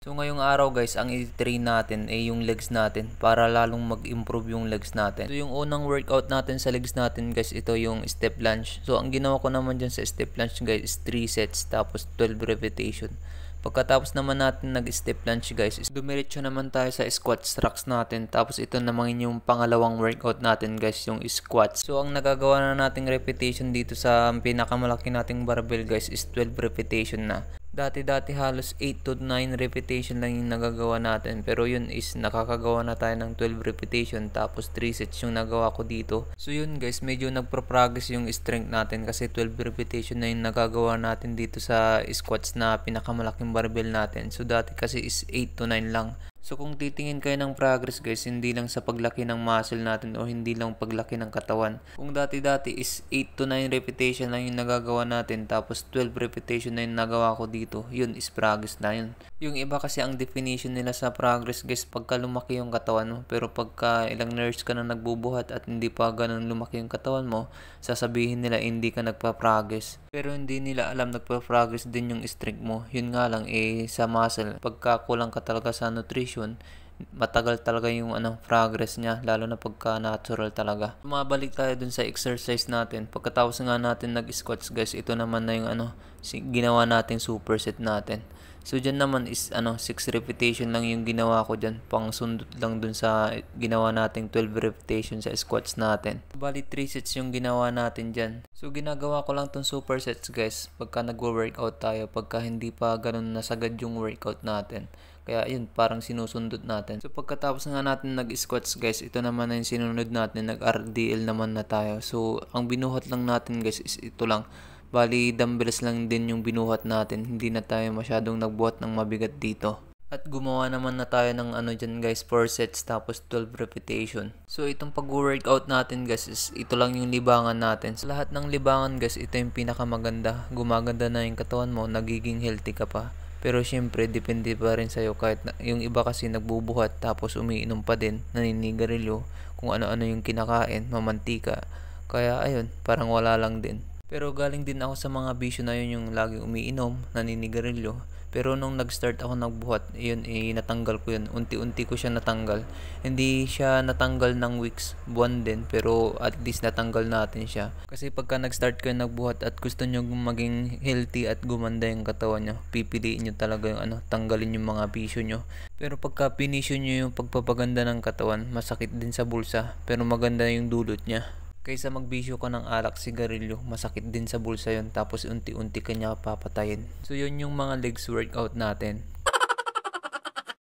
So ngayong araw guys, ang i-train natin ay yung legs natin para lalong mag-improve yung legs natin. So yung unang workout natin sa legs natin guys, ito yung step lunge. So ang ginawa ko naman dyan sa step lunge guys is 3 sets tapos 12 repetition. Pagkatapos naman natin nag-step lunge guys, is dumiretso naman tayo sa squat racks natin. Tapos ito naman yung pangalawang workout natin guys, yung squats. So ang nagagawa na nating repetition dito sa pinakamalaki nating barbell guys is 12 repetition na. Dati halos 8 to 9 repetition lang yung nagagawa natin. Pero yun is nakakagawa na tayo ng 12 repetition tapos 3 sets yung nagawa ko dito. So yun guys, medyo nagpo-progress yung strength natin kasi 12 repetition na yung nagagawa natin dito sa squats na pinakamalaking barbell natin. So dati kasi is 8 to 9 lang. So kung titingin kayo ng progress guys, hindi lang sa paglaki ng muscle natin o hindi lang paglaki ng katawan. Kung dati is 8 to 9 repetition lang yung nagagawa natin tapos 12 repetition na yung nagawa ko dito, yun is progress na yun. Yung iba kasi ang definition nila sa progress guys, pagka lumaki yung katawan mo. Pero pagka ilang years ka na nagbubuhat at hindi pa ganun lumaki yung katawan mo, sasabihin nila hindi ka nagpa-progress. Pero hindi nila alam nagpa-progress din yung strength mo. Yun nga lang sa muscle, pagka kulang ka talaga sa nutrition, matagal talaga yung progress niya, lalo na pagka natural talaga. Mabalik tayo dun sa exercise natin. Pagkatapos nga natin nag-squats guys, ito naman na yung ginawa nating superset natin. So dyan naman is 6 repetition lang yung ginawa ko dyan, pang sundot lang dun sa ginawa nating 12 repetition sa squats natin. Bali 3 sets yung ginawa natin dyan. So ginagawa ko lang tong supersets guys pagka nagwo-workout tayo, pagka hindi pa ganun nasagad yung workout natin. Kaya yun, parang sinusundot natin. So pagkatapos nga natin nag-squats guys, ito naman na yung sinunod natin, nag-RDL naman na tayo. So ang binuhat lang natin guys is ito lang. Bali dumbbells lang din yung binuhat natin, hindi na tayo masyadong nagbuhat ng mabigat dito. At gumawa naman na tayo ng dyan guys, 4 sets tapos 12 repetition. So itong pag-workout natin guys is ito lang yung libangan natin. Sa lahat ng libangan guys, ito yung pinakamaganda. Gumaganda na yung katawan mo, nagiging healthy ka pa. Pero syempre, depende pa rin sa'yo kahit yung iba kasi nagbubuhat tapos umiinom pa din, naninigarilyo, kung ano-ano yung kinakain, mamantika. Kaya ayun, parang wala lang din. Pero galing din ako sa mga bisyo na yun, yung laging umiinom, naninigarilyo. Pero nung nag-start ako nagbuhat, yun natanggal ko yun. Unti-unti ko siya natanggal. Hindi siya natanggal ng weeks, buwan din, pero at least natanggal natin siya. Kasi pagka nag-start kayo nagbuhat at gusto nyo maging healthy at gumanda yung katawan nyo, pipiliin nyo talaga yung tanggalin yung mga bisyo nyo. Pero pagka pinisyo nyo yung pagpapaganda ng katawan, masakit din sa bulsa, pero maganda yung dulot niya. Kaysa magbisyo ka ng alak, sigarilyo, masakit din sa bulsa yun, tapos unti-unti ka niya papatayin. So yun yung mga legs workout natin.